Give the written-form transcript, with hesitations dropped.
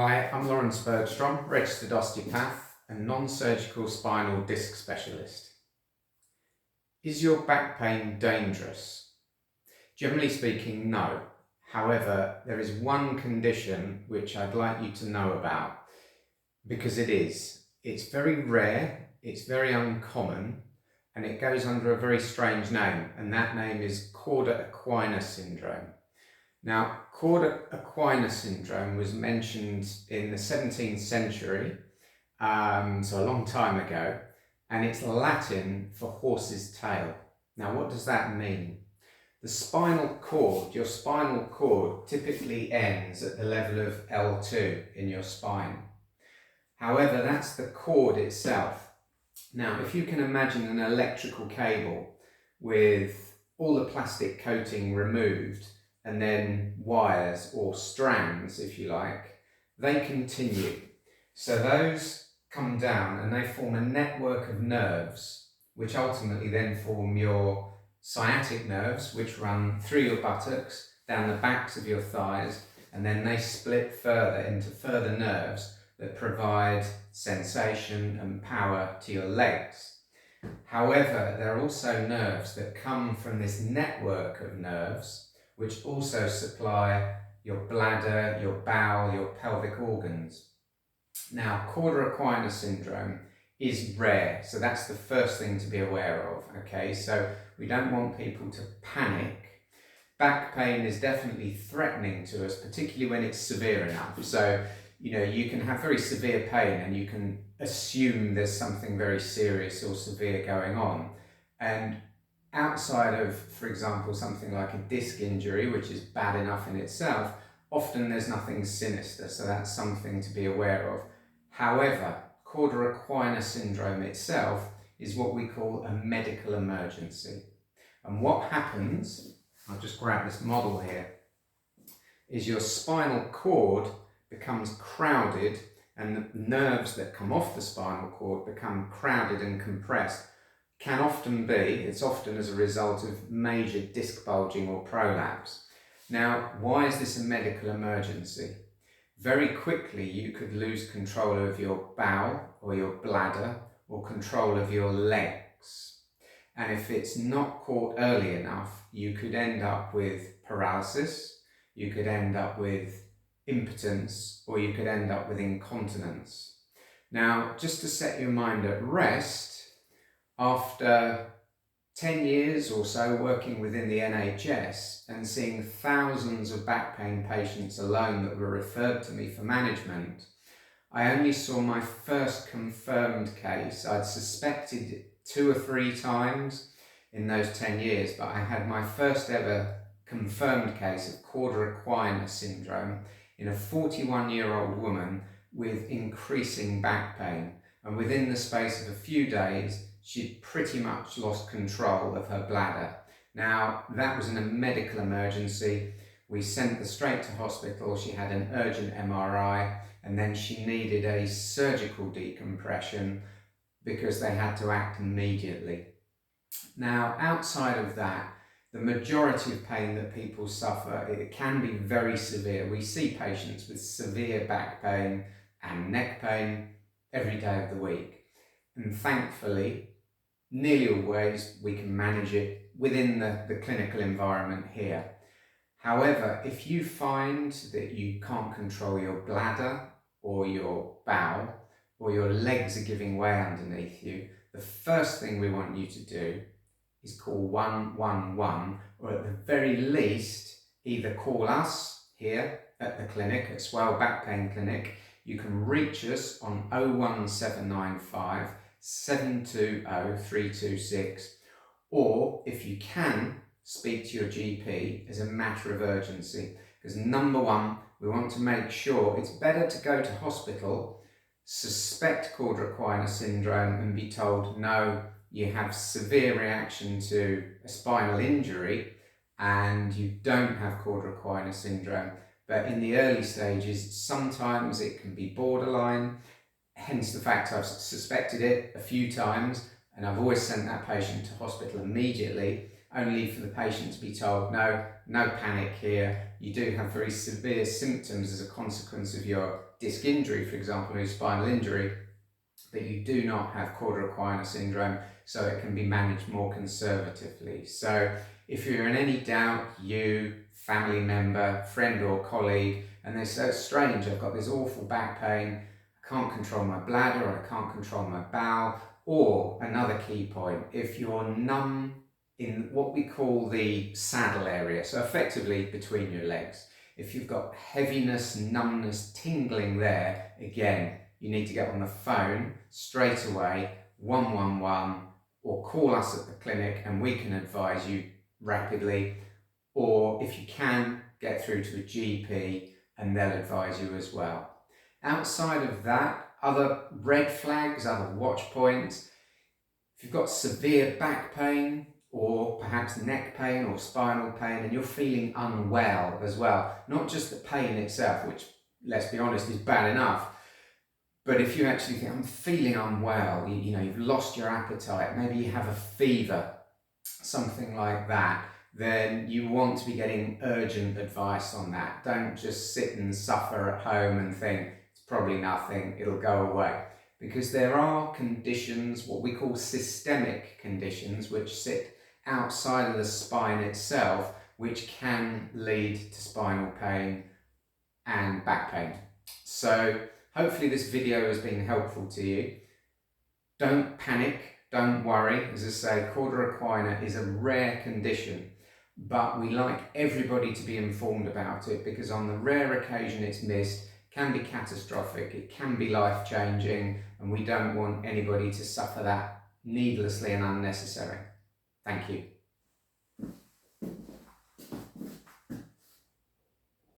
Hi, I'm Lawrence Bergstrom, registered osteopath and non-surgical spinal disc specialist. Is your back pain dangerous? Generally speaking, no. However, there is one condition which I'd like you to know about, because it is. It's very rare, it's very uncommon, and it goes under a very strange name, and that name is Cauda-Equina syndrome. Now, Cauda-Equina syndrome was mentioned in the 17th century, so a long time ago, and it's Latin for horse's tail. Now, what does that mean? The spinal cord, your spinal cord, typically ends at the level of L2 in your spine. However, that's the cord itself. Now, if you can imagine an electrical cable with all the plastic coating removed, and then wires or strands, if you like, they continue. So those come down and they form a network of nerves, which ultimately then form your sciatic nerves, which run through your buttocks, down the backs of your thighs, and then they split further into further nerves that provide sensation and power to your legs. However, there are also nerves that come from this network of nerves which also supply your bladder, your bowel, your pelvic organs. Now, Cauda-Equina syndrome is rare, so that's the first thing to be aware of, okay? So we don't want people to panic. Back pain is definitely threatening to us, particularly when it's severe enough. So, you can have very severe pain and you can assume there's something very serious or severe going on. And outside of, for example, something like a disc injury, which is bad enough in itself, often there's nothing sinister, so that's something to be aware of. However, Cauda-Equina syndrome itself is what we call a medical emergency. And what happens, I'll just grab this model here, is your spinal cord becomes crowded and the nerves that come off the spinal cord become crowded and compressed. It's often as a result of major disc bulging or prolapse. Now, why is this a medical emergency? Very quickly you could lose control of your bowel or your bladder or control of your legs. And if it's not caught early enough, you could end up with paralysis, you could end up with impotence, or you could end up with incontinence. Now, just to set your mind at rest, after 10 years or so working within the NHS and seeing thousands of back pain patients alone that were referred to me for management, I only saw my first confirmed case. I'd suspected it 2 or 3 times in those 10 years, but I had my first ever confirmed case of Cauda-Equina syndrome in a 41-year-old woman with increasing back pain. And within the space of a few days, she'd pretty much lost control of her bladder. Now, that was in a medical emergency. We sent her straight to hospital. She had an urgent MRI, and then she needed a surgical decompression because they had to act immediately. Now, outside of that, the majority of pain that people suffer, it can be very severe. We see patients with severe back pain and neck pain every day of the week. And thankfully, nearly always we can manage it within the clinical environment here. However, if you find that you can't control your bladder or your bowel, or your legs are giving way underneath you, the first thing we want you to do is call 111, or at the very least, either call us here at the clinic, at Swell Back Pain Clinic. You can reach us on 01795 720 326, or if you can, speak to your GP as a matter of urgency. Because number one, we want to make sure it's better to go to hospital, suspect Cauda-Equina syndrome and be told, no, you have severe reaction to a spinal injury and you don't have Cauda-Equina syndrome. But in the early stages, sometimes it can be borderline, hence the fact I've suspected it a few times and I've always sent that patient to hospital immediately, only for the patient to be told, no, no panic here. You do have very severe symptoms as a consequence of your disc injury, for example, or your spinal injury, but you do not have cauda syndrome, so it can be managed more conservatively. So if you're in any doubt, you, family member, friend or colleague, and they say, it's strange, I've got this awful back pain, I can't control my bladder, or I can't control my bowel, or another key point, if you're numb in what we call the saddle area, so effectively between your legs, if you've got heaviness, numbness, tingling there, again, you need to get on the phone straight away, 111, or call us at the clinic and we can advise you rapidly, or if you can, get through to a GP and they'll advise you as well. Outside of that, other red flags, other watch points, if you've got severe back pain or perhaps neck pain or spinal pain and you're feeling unwell as well, not just the pain itself, which, let's be honest, is bad enough, but if you actually think, I'm feeling unwell, you've lost your appetite, maybe you have a fever, something like that, then you want to be getting urgent advice on that. Don't just sit and suffer at home and think, it's probably nothing, it'll go away. Because there are conditions, what we call systemic conditions, which sit outside of the spine itself, which can lead to spinal pain and back pain. So hopefully this video has been helpful to you. Don't panic, don't worry. As I say, cauda equina is a rare condition, but we like everybody to be informed about it because on the rare occasion it's missed, it can be catastrophic, it can be life-changing, and we don't want anybody to suffer that needlessly and unnecessary. Thank you.